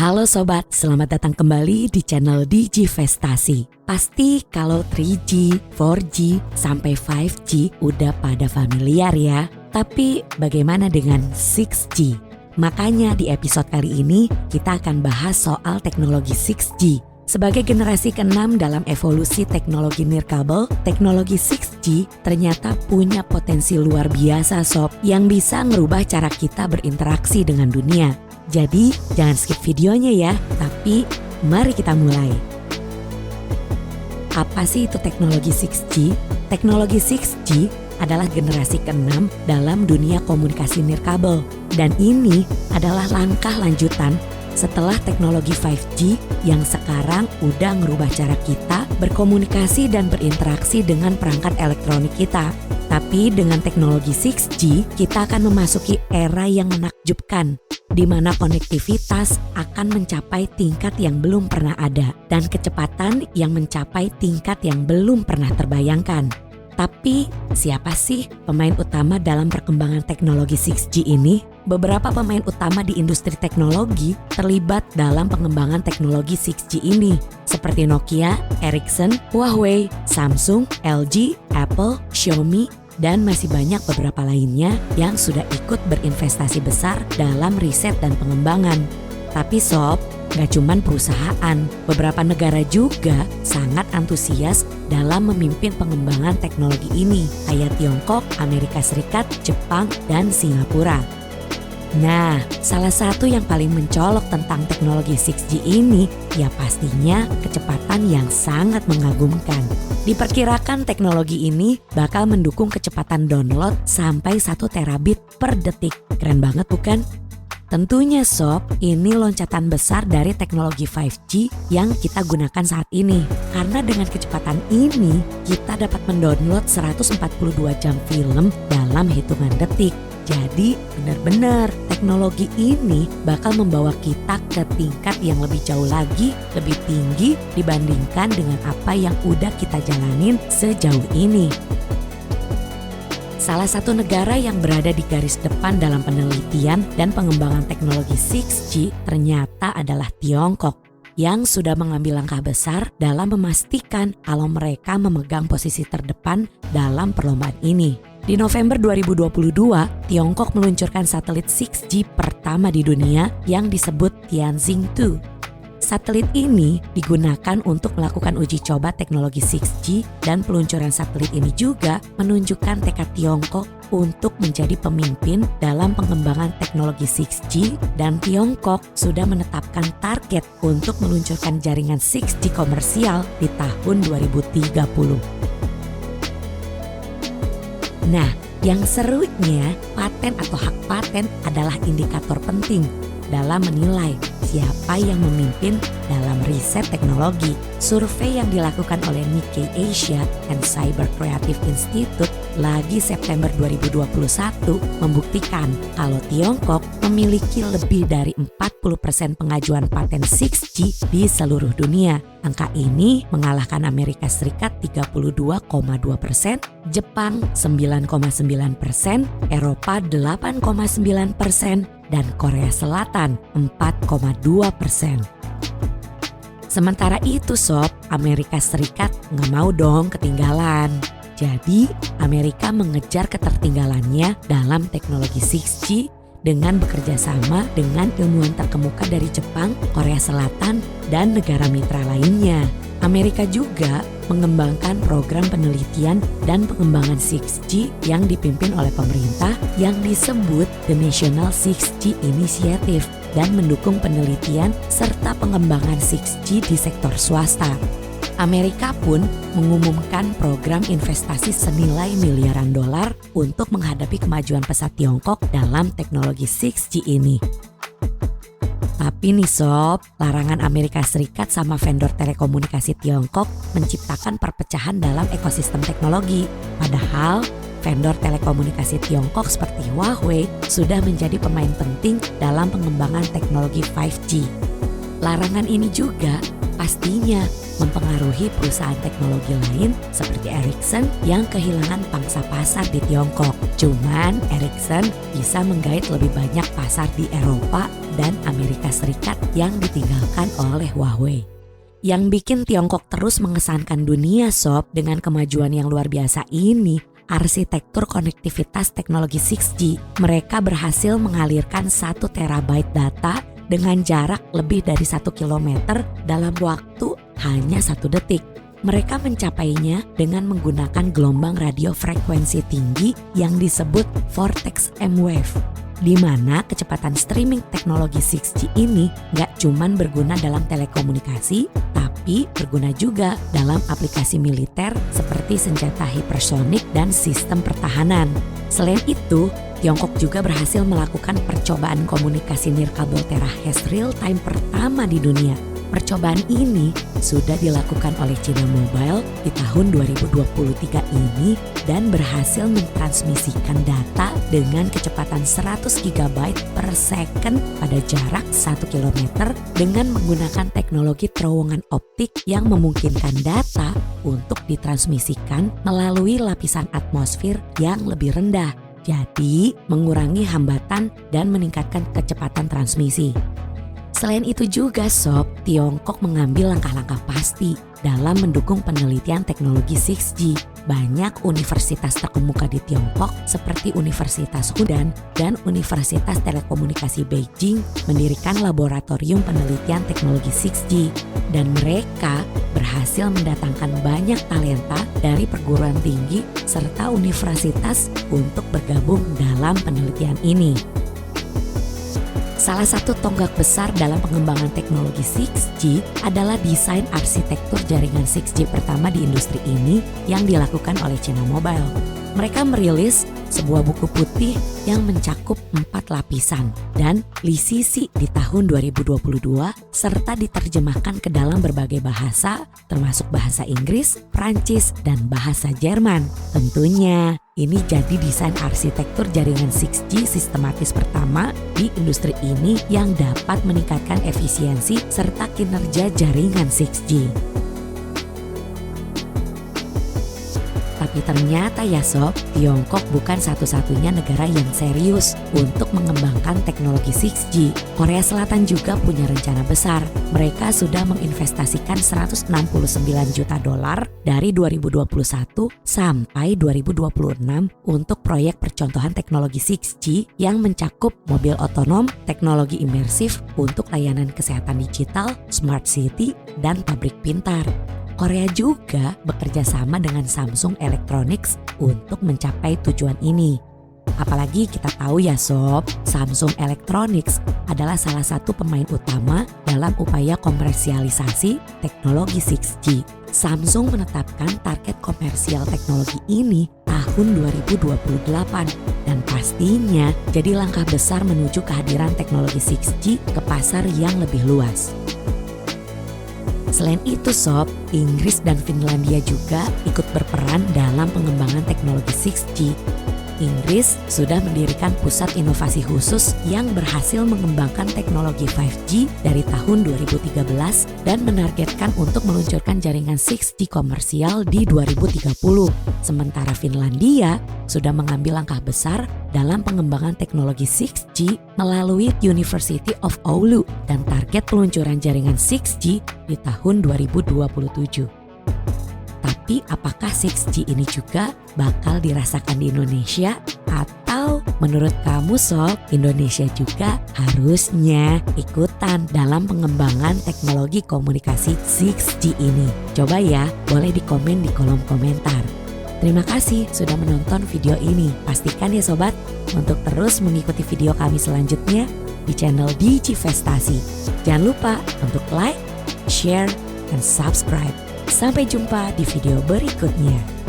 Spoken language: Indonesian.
Halo sobat, selamat datang kembali di channel Digivestasi. Pasti kalau 3G, 4G, sampai 5G udah pada familiar ya. Tapi bagaimana dengan 6G? Makanya di episode kali ini kita akan bahas soal teknologi 6G. Sebagai generasi ke-6 dalam evolusi teknologi nirkabel, teknologi 6G ternyata punya potensi luar biasa sob yang bisa ngerubah cara kita berinteraksi dengan dunia. Jadi jangan skip videonya ya, tapi mari kita mulai. Apa sih itu teknologi 6G? Teknologi 6G adalah generasi ke-6 dalam dunia komunikasi nirkabel. Dan ini adalah langkah lanjutan setelah teknologi 5G yang sekarang udah ngerubah cara kita berkomunikasi dan berinteraksi dengan perangkat elektronik kita. Tapi dengan teknologi 6G, kita akan memasuki era yang menakjubkan, di mana konektivitas akan mencapai tingkat yang belum pernah ada dan kecepatan yang mencapai tingkat yang belum pernah terbayangkan. Tapi siapa sih pemain utama dalam perkembangan teknologi 6G ini? Beberapa pemain utama di industri teknologi terlibat dalam pengembangan teknologi 6G ini, seperti Nokia, Ericsson, Huawei, Samsung, LG, Apple, Xiaomi, dan masih banyak beberapa lainnya yang sudah ikut berinvestasi besar dalam riset dan pengembangan. Tapi sob, gak cuman perusahaan, beberapa negara juga sangat antusias dalam memimpin pengembangan teknologi ini, kayak Tiongkok, Amerika Serikat, Jepang, dan Singapura. Nah, salah satu yang paling mencolok tentang teknologi 6G ini ya pastinya kecepatan yang sangat mengagumkan. Diperkirakan teknologi ini bakal mendukung kecepatan download sampai 1 terabit per detik. Keren banget bukan? Tentunya sob, ini loncatan besar dari teknologi 5G yang kita gunakan saat ini. Karena dengan kecepatan ini, kita dapat mendownload 142 jam film dalam hitungan detik. Jadi benar-benar teknologi ini bakal membawa kita ke tingkat yang lebih jauh lagi, lebih tinggi dibandingkan dengan apa yang udah kita jalanin sejauh ini. Salah satu negara yang berada di garis depan dalam penelitian dan pengembangan teknologi 6G ternyata adalah Tiongkok, yang sudah mengambil langkah besar dalam memastikan kalau mereka memegang posisi terdepan dalam perlombaan ini. Di November 2022, Tiongkok meluncurkan satelit 6G pertama di dunia yang disebut Tianjin-2. Satelit ini digunakan untuk melakukan uji coba teknologi 6G dan peluncuran satelit ini juga menunjukkan tekad Tiongkok untuk menjadi pemimpin dalam pengembangan teknologi 6G dan Tiongkok sudah menetapkan target untuk meluncurkan jaringan 6G komersial di tahun 2030. Nah, yang serunya, paten atau hak paten adalah indikator penting dalam menilai siapa yang memimpin dalam riset teknologi. Survei yang dilakukan oleh Nikkei Asia and Cyber Creative Institute lagi September 2021 membuktikan kalau Tiongkok memiliki lebih dari 40% pengajuan paten 6G di seluruh dunia. Angka ini mengalahkan Amerika Serikat 32,2%, Jepang 9,9%, Eropa 8,9%, dan Korea Selatan 4,2%. Sementara itu sob, Amerika Serikat nggak mau dong ketinggalan. Jadi Amerika mengejar ketertinggalannya dalam teknologi 6G dengan bekerja sama dengan ilmuwan terkemuka dari Jepang, Korea Selatan, dan negara mitra lainnya. Amerika juga mengembangkan program penelitian dan pengembangan 6G yang dipimpin oleh pemerintah yang disebut The National 6G Initiative dan mendukung penelitian serta pengembangan 6G di sektor swasta. Amerika pun mengumumkan program investasi senilai miliaran dolar untuk menghadapi kemajuan pesat Tiongkok dalam teknologi 6G ini. Tapi nih sob, larangan Amerika Serikat sama vendor telekomunikasi Tiongkok menciptakan perpecahan dalam ekosistem teknologi. Padahal vendor telekomunikasi Tiongkok seperti Huawei sudah menjadi pemain penting dalam pengembangan teknologi 5G. Larangan ini juga pastinya mempengaruhi perusahaan teknologi lain seperti Ericsson yang kehilangan pangsa pasar di Tiongkok. Cuman Ericsson bisa menggait lebih banyak pasar di Eropa dan Amerika Serikat yang ditinggalkan oleh Huawei. Yang bikin Tiongkok terus mengesankan dunia sob dengan kemajuan yang luar biasa ini, arsitektur konektivitas teknologi 6G. Mereka berhasil mengalirkan 1 terabyte data dengan jarak lebih dari 1 kilometer dalam waktu hanya 1 detik. Mereka mencapainya dengan menggunakan gelombang radio frekuensi tinggi yang disebut Vortex M-Wave, di mana kecepatan streaming teknologi 6G ini nggak cuman berguna dalam telekomunikasi, tapi berguna juga dalam aplikasi militer seperti senjata hipersonik dan sistem pertahanan. Selain itu, Tiongkok juga berhasil melakukan percobaan komunikasi nirkabel terahes real-time pertama di dunia. Percobaan ini sudah dilakukan oleh China Mobile di tahun 2023 ini dan berhasil mentransmisikan data dengan kecepatan 100 GB per second pada jarak 1 km dengan menggunakan teknologi terowongan optik yang memungkinkan data untuk ditransmisikan melalui lapisan atmosfer yang lebih rendah. Jadi mengurangi hambatan dan meningkatkan kecepatan transmisi. Selain itu juga sob, Tiongkok mengambil langkah-langkah pasti dalam mendukung penelitian teknologi 6G. Banyak universitas terkemuka di Tiongkok seperti Universitas Hunan dan Universitas Telekomunikasi Beijing mendirikan laboratorium penelitian teknologi 6G. Dan mereka berhasil mendatangkan banyak talenta dari perguruan tinggi serta universitas untuk bergabung dalam penelitian ini. Salah satu tonggak besar dalam pengembangan teknologi 6G adalah desain arsitektur jaringan 6G pertama di industri ini yang dilakukan oleh China Mobile. Mereka merilis sebuah buku putih yang mencakup 4 lapisan dan lisisi di tahun 2022 serta diterjemahkan ke dalam berbagai bahasa termasuk bahasa Inggris, Prancis, dan bahasa Jerman. Tentunya ini jadi desain arsitektur jaringan 6G sistematis pertama di industri ini yang dapat meningkatkan efisiensi serta kinerja jaringan 6G. Tapi ternyata ya sob, Tiongkok bukan satu-satunya negara yang serius untuk mengembangkan teknologi 6G. Korea Selatan juga punya rencana besar. Mereka sudah menginvestasikan $169 juta dari 2021 sampai 2026 untuk proyek percontohan teknologi 6G yang mencakup mobil otonom, teknologi imersif untuk layanan kesehatan digital, smart city, dan pabrik pintar. Korea juga bekerja sama dengan Samsung Electronics untuk mencapai tujuan ini. Apalagi kita tahu ya sob, Samsung Electronics adalah salah satu pemain utama dalam upaya komersialisasi teknologi 6G. Samsung menetapkan target komersial teknologi ini tahun 2028 dan pastinya jadi langkah besar menuju kehadiran teknologi 6G ke pasar yang lebih luas. Selain itu sob, Inggris dan Finlandia juga ikut berperan dalam pengembangan teknologi 6G. Inggris sudah mendirikan pusat inovasi khusus yang berhasil mengembangkan teknologi 5G dari tahun 2013 dan menargetkan untuk meluncurkan jaringan 6G komersial di 2030. Sementara Finlandia sudah mengambil langkah besar dalam pengembangan teknologi 6G melalui University of Oulu dan target peluncuran jaringan 6G di tahun 2027. Tapi apakah 6G ini juga bakal dirasakan di Indonesia? Atau menurut kamu sob, Indonesia juga harusnya ikutan dalam pengembangan teknologi komunikasi 6G ini? Coba ya, boleh di komen di kolom komentar. Terima kasih sudah menonton video ini. Pastikan ya sobat, untuk terus mengikuti video kami selanjutnya di channel Digivestasi. Jangan lupa untuk like, share, dan subscribe. Sampai jumpa di video berikutnya.